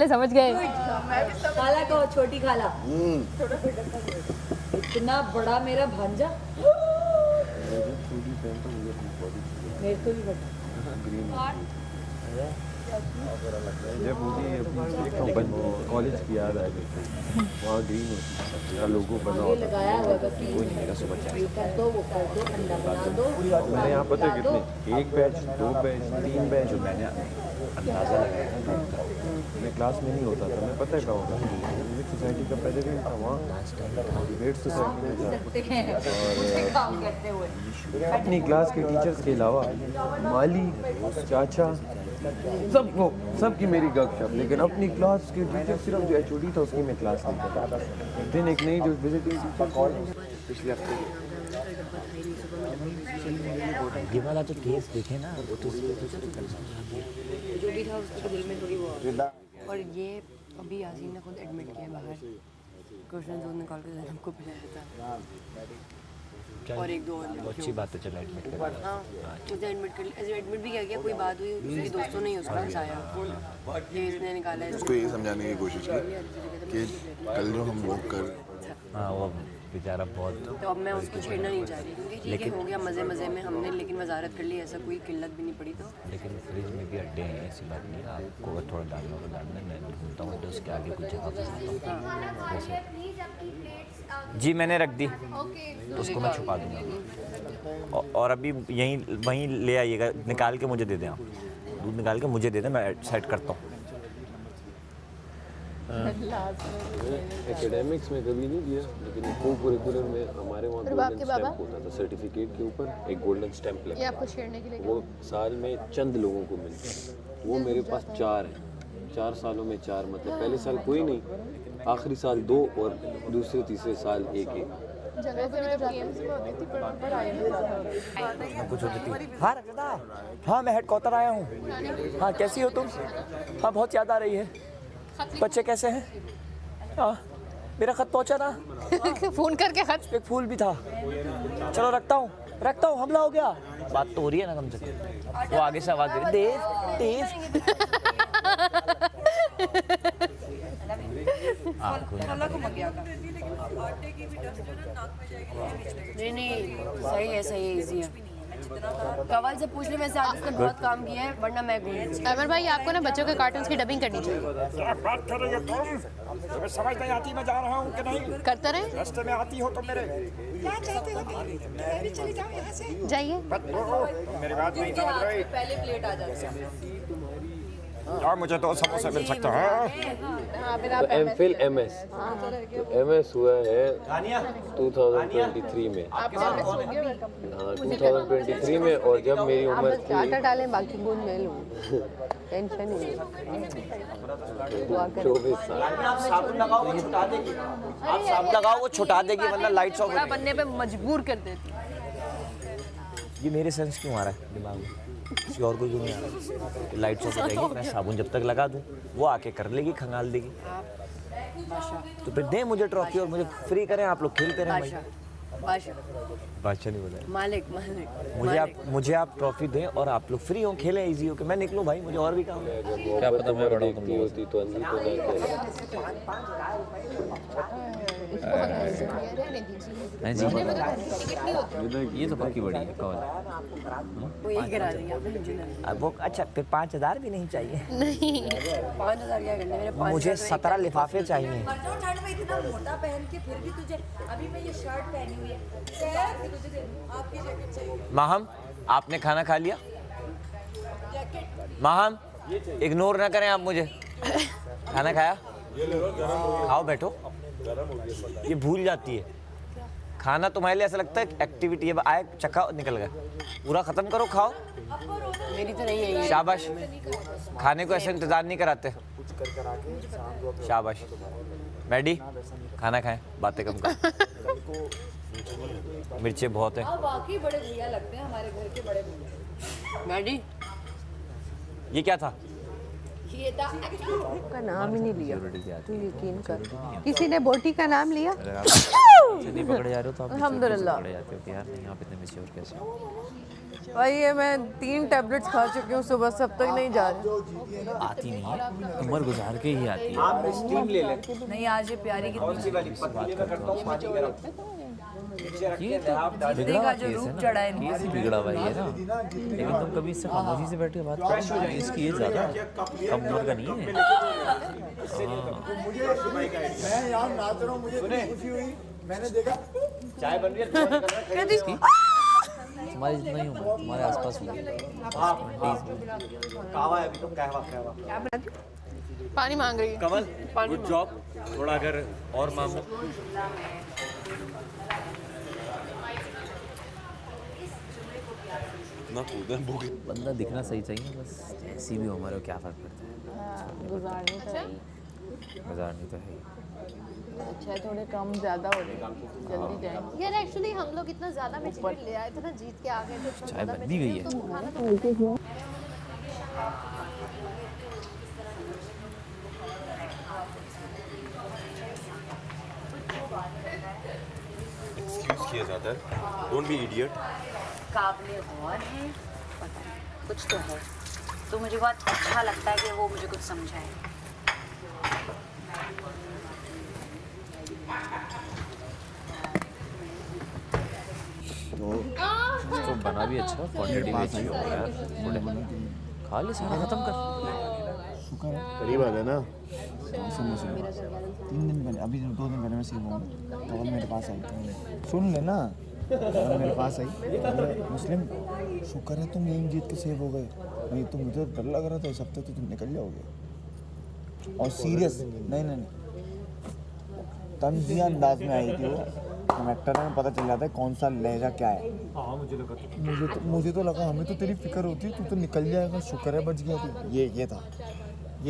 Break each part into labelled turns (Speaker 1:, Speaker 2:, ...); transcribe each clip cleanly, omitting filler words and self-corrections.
Speaker 1: समझ गए।
Speaker 2: खाला को छोटी खाला। इतना बड़ा मेरा भांजा। मेरे को भी बता।
Speaker 3: कॉलेज की याद आ गई वहाँ ग्रीन होती है लोगों बना
Speaker 2: लगाया हुआ कर दो वो कर दो अंडा बना दो।
Speaker 3: मेरे यहाँ पता है कितने, एक बैच, दो बैच, तीन बैच। जो मैंने अंदाज़ा लगाया मैं क्लास में नहीं होता था, मैं पता है कहाँ होता म्यूजिक सोसाइटी का पहले दिन था वहाँ डिबेट सोसाइटी में था। और अपनी क्लास के टीचर्स के अलावा माली, चाचा, सबकी मेरी गपशप। लेकिन अपनी क्लास के टीचर सिर्फ जो HOD था उसकी मैं क्लास नहीं करता। दिन एक नई जो विजिटिंग टीचर पिछले हफ्ते
Speaker 4: ये वाला जो केस देखे ना वो तो
Speaker 1: जो भी था उसके दिल में थोड़ी वो। और ये अभी यासीन ने खुद एडमिट किया बाहर, कृष्ण दूध निकाल के जन्म को पिलाया था। और एक दो और
Speaker 4: अच्छी बात है। चलो एडमिट कर।
Speaker 1: हाँ उसे एडमिट कर लिया, एडमिट भी किया गया। कोई बात हुई, उसके दोस्तों ने उसको हंसाया, ये इसने निकाला है।
Speaker 5: उसको ये समझाने की कोशिश की कि कल जो हम वॉक कर,
Speaker 4: हाँ वो बेचारा बहुत।
Speaker 1: तो अब मैं उसको छेड़ना नहीं चाह रही क्योंकि ठीक है हो गया मज़े मज़े में हमने, लेकिन वजारत कर ली, ऐसा कोई किल्लत भी नहीं पड़ी। तो
Speaker 4: लेकिन फ्रिज में भी अड्डे हैं, ऐसी बात नहीं है। आपको अगर थोड़ा डालना तो डालना, मैं ढूंढता हूँ तो उसके आगे कुछ जगह फंसाता हूँ। जी मैंने रख दी तो उसको मैं छुपा दूँगा। और अभी यहीं वहीं ले आइएगा, निकाल के मुझे दे दें। आप दूध निकाल के मुझे दे दें, मैं सेट करता हूँ।
Speaker 3: एकेडमिक्स में कभी नहीं दिया, लेकिन को करिकुलर में हमारे वहाँ गोल्डन स्टैम्प होता था। सर्टिफिकेट के ऊपर एक गोल्डन स्टैम्प लगता
Speaker 1: आपको छेड़ने के लिए
Speaker 3: वो साल में चंद लोगों को मिलता है। वो मेरे पास 4 हैं। 4 सालों में 4, मतलब पहले साल कोई नहीं, आखिरी साल 2 और दूसरे तीसरे साल 1।
Speaker 4: कुछ होती थी। हाँ रखदा, हाँ मैं हेड क्वार्टर आया हूँ। हाँ कैसी हो तुम? हाँ बहुत याद आ रही है। बच्चे कैसे हैं? हाँ मेरा खत पहुँचा ना।
Speaker 1: फ़ोन करके खत।
Speaker 4: एक फूल भी था। चलो रखता हूँ, हमला हो गया। बात तो हो रही है ना कम से कम। वो आगे से आवाज़ दे रही, देव
Speaker 1: नहीं सही है इजी है। कवल से पूछ ले, वैसे आज इसने बहुत काम किया है, वरना मैं घूम।
Speaker 6: अमर भाई आपको ना बच्चों के कार्टून्स की डबिंग करनी चाहिए।
Speaker 7: क्या बात कर रही हो तुम? तुम्हें समझ नहीं आती मैं जा रहा हूँ कि नहीं?
Speaker 6: करते रहे,
Speaker 7: रास्ते में आती हो तुम मेरे?
Speaker 6: क्या चाहते हो? मैं भी चली जाऊँ यहाँ से। जाइए।
Speaker 7: तुम मेरी बात नहीं समझ रही।
Speaker 2: पहले प्लेट आ जाती
Speaker 7: क्या मुझे 2 समोसे मिल सकते हैं?
Speaker 3: तो MPhil MS तो MS हुआ है 2023 में। हाँ 2023 में। और जब मेरी उम्र थी,
Speaker 6: आटा डालें बाकी बूंद मैं लूँ, टेंशन नहीं।
Speaker 3: 24 साल।
Speaker 4: आप साबुन लगाओ वो छुटा देगी, वरना लाइट्स ऑफ
Speaker 1: बनने पे मजबूर कर देती।
Speaker 4: ये मेरे सेंस क्यों आ रहा है दिमाग में? किसी और को क्यों नहीं आ रहा? लाइट्स ऑफ हो जाएगी, मैं साबुन जब तक लगा दूँ वो आके कर लेगी, खंगाल देगी। तो फिर दें मुझे ट्रॉफी और मुझे फ्री करें, आप लोग खेलते रहें भाई। बादशाह नहीं बोला,
Speaker 1: मालिक।
Speaker 4: मुझे आप ट्रॉफी दें और आप लोग फ्री हो, खेलें इजी हो के मैं निकलूँ भाई, मुझे और भी काम है।
Speaker 3: क्या पता मैं बड़ा होती तो अंधी को
Speaker 4: ये तो पक्की बड़ी है कॉल।
Speaker 1: वो यही करा देंगे
Speaker 4: अब वो अच्छा फिर 5000 भी नहीं चाहिए।
Speaker 1: नहीं 5000 क्या करने, मेरे 5
Speaker 4: मुझे 17 लिफाफे चाहिए।
Speaker 2: ठंड में इतना मोटा पहन के फिर भी तुझे, अभी मैं ये शर्ट पहनी हुई है, तुझे दे दूं, आपकी जैकेट चाहिए।
Speaker 4: माहम आपने खाना खा लिया? माहम इग्नोर ना करें आप मुझे। खाना खाया? खाओ बैठो। ये भूल जाती है खाना, तुम्हारे लिए ऐसा लगता है एक्टिविटी है, आए चखा निकल गया, पूरा खत्म करो खाओ।
Speaker 1: मेरी तो नहीं है ये।
Speaker 4: शाबाश, खाने को ऐसे इंतजार नहीं कराते। शाबाश मैडी, खाना खाएं, बातें कम कर। मिर्चें बहुत हैं।
Speaker 2: वाकई बड़े भैया लगते हैं हमारे घर के बड़े भैया।
Speaker 1: मैडी
Speaker 4: ये क्या था?
Speaker 2: ये था
Speaker 6: का नाम ही नहीं लिया, तू यकीन कर। किसी ने बोटी का नाम लिया?
Speaker 4: नहीं पकड़े जा रहे हो तो आप
Speaker 6: अल्हम्दुलिल्लाह।
Speaker 4: पकड़े जाते हो कि यार नहीं आप इतने मिस्योर कैसे हो?
Speaker 6: भाई ये मैं 3 टैबलेट्स खा चुकी हूँ सुबह से, अब तक नहीं जा रही।
Speaker 4: आती नहीं है, उम्र गुजार के ही आती है।
Speaker 2: नहीं आज ये प्यारी की
Speaker 4: ये तो बिगड़ा
Speaker 2: का
Speaker 4: हुआ
Speaker 2: जो
Speaker 4: केस है
Speaker 2: रूप
Speaker 4: ना,
Speaker 2: चढ़ा है
Speaker 4: केस ही बिगड़ा हुआ ही है ना। लेकिन तुम कभी इससे खामोशी से बैठ के बात करो, इसकी ये ज़्यादा कम उम्र का नहीं है।
Speaker 7: मैं यहाँ नाच रहा हूँ, मुझे खुशी हुई, मैंने देखा चाय बन रही है।
Speaker 4: तुम्हारी जितना ही उम्र, तुम्हारे आसपास होगी।
Speaker 7: कहवा है अभी तो, कहवा।
Speaker 6: पानी मांग रही है।
Speaker 3: कमल गुड जॉब, थोड़ा अगर और मांगो। ना कूदन भूख
Speaker 4: बंदा दिखना सही चाहिए, बस ऐसी भी उम्र हो क्या फ़र्क पड़ता है।
Speaker 6: गुजारनी तो है ही।
Speaker 4: गुजारनी तो है ही।
Speaker 6: अच्छा है थोड़े कम ज़्यादा हो रहे हैं, जल्दी जाएंगे।
Speaker 8: यार एक्चुअली हम लोग इतना ज़्यादा मटेरियल ले आए थे ना, जीत के आ गए थे, इतना
Speaker 4: चाय
Speaker 8: ज़्यादा
Speaker 4: बन भी गई है।
Speaker 8: तो खाना तो
Speaker 3: एक्सक्यूज किया जाता है, डोंट बी इडियट।
Speaker 9: काबिल गौर है, पता नहीं कुछ तो है, तो मुझे बहुत अच्छा लगता है कि वो मुझे कुछ समझाए।
Speaker 4: तो बना भी अच्छा, क्वांटिटी भी अच्छी हो यार। थोड़े खा ले, सारा खत्म कर।
Speaker 5: करीब आ गया ना।
Speaker 7: 3 दिन पहले, अभी 2 दिन पहले मैं सीख हूँ, कवल मेरे पास आई, सुन लेना। कवल मेरे पास आई, मुस्लिम शुक्र है तुम यही जीत के सेव हो गए, नहीं तो मुझे डर लग रहा था इस हफ्ते तो तुम निकल जाओगे। और सीरियस नहीं तंजिया अंदाज में आई थी वो, एक्टर में पता चल जाता है कौन सा लहजा क्या है। हाँ मुझे तो लगा हमें तो तेरी फिक्र होती, तू तो निकल जाएगा, शुक्र है बच गया तू। ये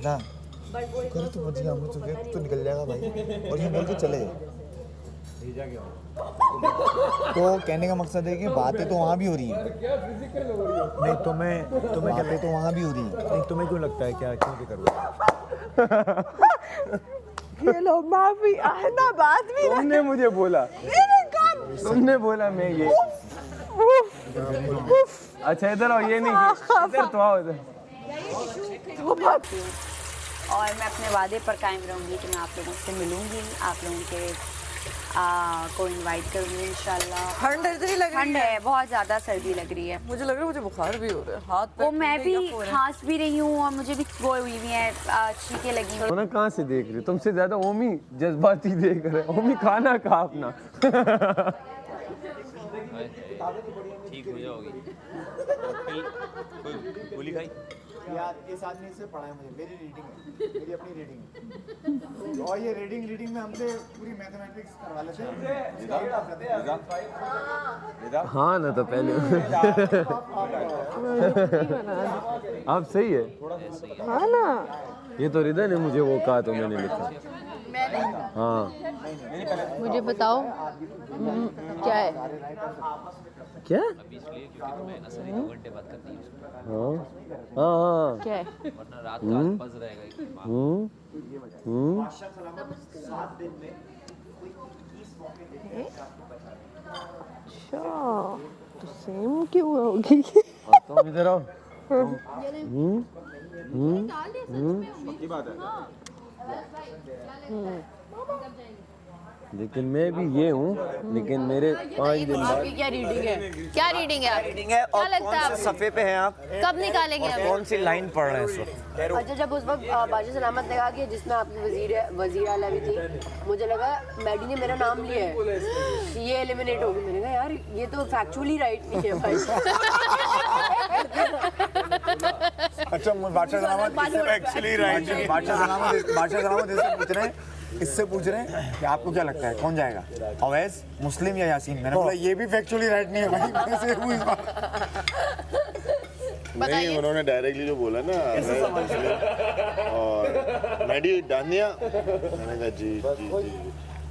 Speaker 7: था शुक्र है तू बच गया, हमें तो तू निकल जाएगा भाई। और ये बोल के चले गए। तो कहने का मकसद है कि बातें तो वहाँ भी हो रही हैं। नहीं तुम्हें बातें तो वहाँ भी हो रही हैं। नहीं तुम्हें क्यों लगता है क्या क्यों करोगे?
Speaker 6: ये लोग माफी आना बात भी
Speaker 3: तुमने मुझे बोला, तुमने बोला मैं ये। अच्छा इधर आओ, ये नहीं इधर तो आओ इधर।
Speaker 9: और मैं अपने वादे पर कायम रहूँगी कि मैं आप लोगों से मिलूँगी, आप लोगों के को इनवाइट करूँगी इंशाल्लाह।
Speaker 6: ठंड इतनी लग रही
Speaker 9: ठंड है, बहुत ज़्यादा सर्दी लग रही है।
Speaker 6: मुझे लग रहा है मुझे बुखार भी हो रहा है, हाथ
Speaker 9: वो मैं भी खांस भी रही हूँ और मुझे भी वो हुई हुई है, छींकें लगी हुई।
Speaker 3: ना कहाँ से देख रही, तुमसे ज्यादा ओमी जज्बाती देख रहे। ओमी खाना खा अपना।
Speaker 4: ठीक हो जाओगी। गोली खाई
Speaker 7: इस आदमी से पढ़ा है मुझे, मेरी रीडिंग है, मेरी अपनी रीडिंग है। और ये रीडिंग में हमसे पूरी मैथमेटिक्स करवा लेते हैं।
Speaker 3: हाँ ना तो पहले आप सही है।
Speaker 6: हाँ ना,
Speaker 3: ये तो रिदा ने मुझे वो कहा तो मैंने लिखा। हाँ
Speaker 6: मुझे बताओ क्या है?
Speaker 3: क्या?
Speaker 4: इसलिए क्योंकि तुम्हें असल में 2 घंटे बात करनी है,
Speaker 3: हाँ
Speaker 6: क्या है?
Speaker 4: वरना रात का बज रहेगा।
Speaker 6: अच्छा तो सेम क्यों होगी?
Speaker 3: तुम इधर आओ। लेकिन मैं भी ये हूँ, लेकिन मेरे 5 दिन बाद।
Speaker 8: क्या रीडिंग है? क्या रीडिंग है?
Speaker 7: रीडिंग है। और
Speaker 8: लगता है
Speaker 7: कौन से सफ़े पे हैं आप?
Speaker 8: कब निकालेंगे
Speaker 7: और
Speaker 8: अब?
Speaker 7: कौन सी लाइन पढ़ रहे हैं इस वक्त?
Speaker 1: अच्छा जब उस वक्त बादशाह सलामत ने कहा कि जिसमें आपकी वजीर आला भी थी, मुझे लगा मैडी ने मेरा नाम लिया है कि ये एलिमिनेट होगी। मैंने कहा यार ये तो फैक्चुअली राइट नहीं है भाई।
Speaker 7: अच्छा बादशाह सलामत एक्चुअली राइट। बादशाह सलामत इससे पूछ रहे हैं कि आपको क्या लगता है कौन जाएगा, अवैस, मुस्लिम या यासीन? मैंने बोला ये भी फैक्चुअली राइट नहीं है भाई।
Speaker 5: नहीं उन्होंने डायरेक्टली जो बोला ना और मैडी डानिया, मैंने कहा जी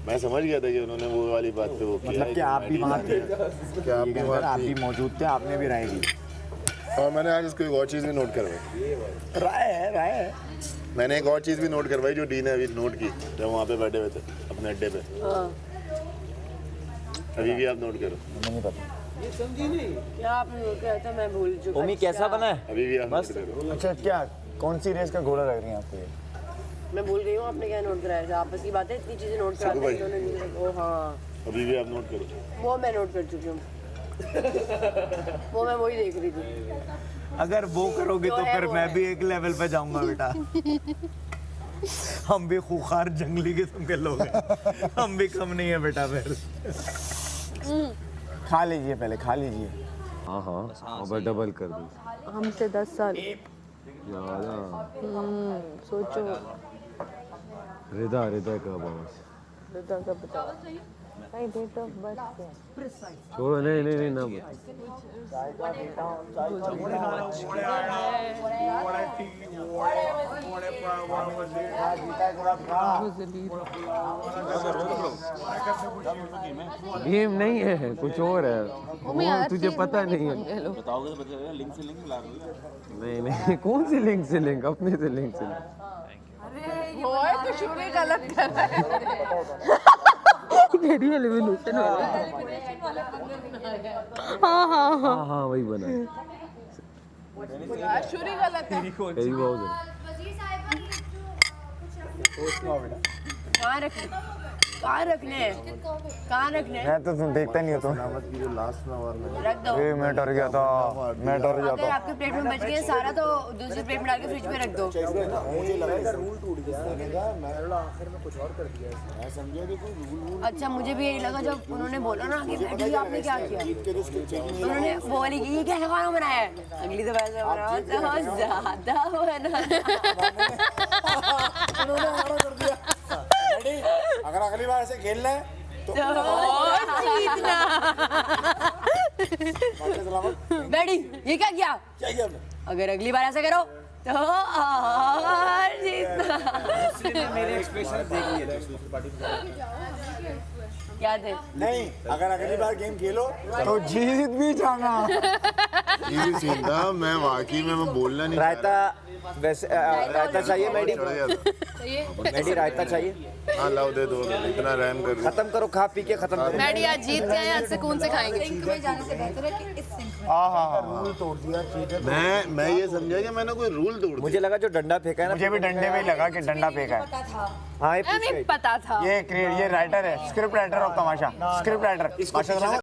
Speaker 5: मैं समझ गया था कि उन्होंने वो वाली बात पे वो किया।
Speaker 7: मतलब कि आप भी वहाँ थे,
Speaker 5: क्या
Speaker 7: आप भी मौजूद थे, आपने भी राय दी।
Speaker 5: और मैंने आज इसको एक और चीज़ भी नोट करवाई।
Speaker 7: राय है।
Speaker 5: मैंने एक और चीज़ भी नोट करवाई जो डी ने अभी नोट की जब वहाँ पे बैठे हुए थे अपने अड्डे पे। अभी भी आप नोट करो।
Speaker 7: नहीं पता
Speaker 1: क्या आपने नोट किया था? मैं भूल चुका।
Speaker 4: ओमी कैसा बना है?
Speaker 5: अभी भी आप नोट करो।
Speaker 7: अच्छा क्या कौन सी रेस का घोड़ा लग रही है आपको ये?
Speaker 1: मैं भूल गई हूँ आपने क्या नोट कराया था। आपस की बात है, इतनी चीजें नोट कराते हैं इन्होंने। ओ हाँ,
Speaker 5: अभी भी आप नोट करो।
Speaker 1: वो मैं नोट कर चुकी हूँ। वो मैं वही देख रही थी।
Speaker 7: अगर वो करोगे तो फिर मैं भी एक लेवल पे जाऊंगा बेटा। हम भी खूंखार जंगली किस्म के लोग हैं, हम भी कम नहीं है बेटा फिर। खा लीजिए पहले, खा लीजिए।
Speaker 3: हाँ हाँ अब डबल कर दो।
Speaker 6: हमसे 10 साल।
Speaker 3: ज़्यादा
Speaker 6: सोचो।
Speaker 3: रिदा रिदा कब आवाज
Speaker 6: रिदा का बताओ। नहीं डेट ऑफ बर्थ।
Speaker 3: छोड़ो नहीं नहीं नहीं ना बता। गेम नहीं है, कुछ और है वो तुझे पता नहीं है।
Speaker 5: बताओगे तो बताओगे, लिंक से लिंक मिला रहे
Speaker 3: नहीं नहीं कौन सी लिंक से लिंक, अपने से लिंक से लिंक।
Speaker 6: तो शुरू गलत कर रहा है। मेरी एलिमिनेशन हो रहा है। हाँ हाँ हाँ
Speaker 3: हाँ हाँ वही बना है।
Speaker 6: शुरू गलत है।
Speaker 3: कई बहुत है।
Speaker 1: कहाँ रखने? कहाँ रखने? कहाँ रखने?
Speaker 7: मैं तो तुम देखता नहीं हो तुम।
Speaker 5: लास्ट में और में
Speaker 1: रख दो।
Speaker 7: मैं डर गया था, मैं डर गया
Speaker 1: अगर
Speaker 7: था।
Speaker 1: आपके प्लेट में बच गया सारा तो दूसरी प्लेट में डाल के फ्रिज में रख दो।
Speaker 5: मुझे लगा रूल टूट गया। मैंने कहा मैं आखिर में कुछ और कर दिया। मैं समझा कि कोई रूल
Speaker 1: अच्छा, मुझे भी यही लगा जब उन्होंने बोला ना कि मैडी आपने क्या किया,
Speaker 5: जीत के उसके चेकिंग
Speaker 1: उन्होंने बोली कि ये कैसा खाना बनाया है। अगली दफा ऐसा बनाओ तो ज्यादा बना।
Speaker 5: उन्होंने हमारा कर दिया। अगर अगली बार ऐसे खेलना है तो
Speaker 1: जीतना। मैडी ये क्या किया?
Speaker 5: क्या किया हमने?
Speaker 1: अगर अगली बार ऐसा करो तो और जीतना।
Speaker 7: मेरे एक्सप्रेशन देख लिए
Speaker 1: क्या थे?
Speaker 5: नहीं, अगर अगली बार गेम खेलो
Speaker 7: तो जीत भी जाना।
Speaker 5: इजी सीन था। मैं वाकई में मैं बोलना नहीं
Speaker 4: रायता वैसे रायता चाहिए मैडी?
Speaker 5: चढ़ गया था।
Speaker 4: मैडी रायता चाहिए?
Speaker 5: हाँ लाओ दे दो, इतना रैम कर दो।
Speaker 4: खत्म करो, खा पी के खत्म करो।
Speaker 6: मैडी आज जीत गए हैं, आज से कौन से खाएंगे?
Speaker 2: सिंक में जाने से बेहतर है कि इस सिंक में।
Speaker 7: हाँ हाँ हाँ।
Speaker 5: रूल तोड़ दिया, चीजें। मैं ये समझा कि मैंने कोई रूल तोड़ दिया।
Speaker 4: मुझे लगा जो डंडा फेंका है ना,
Speaker 7: मुझे भी डंडे में ही लगा कि डंडा फेंका है।
Speaker 2: पता था।
Speaker 4: हाँ ये
Speaker 6: हमें पता था।
Speaker 7: ये राइटर है, script writer of Tamasha, script writer माशाल्लाह।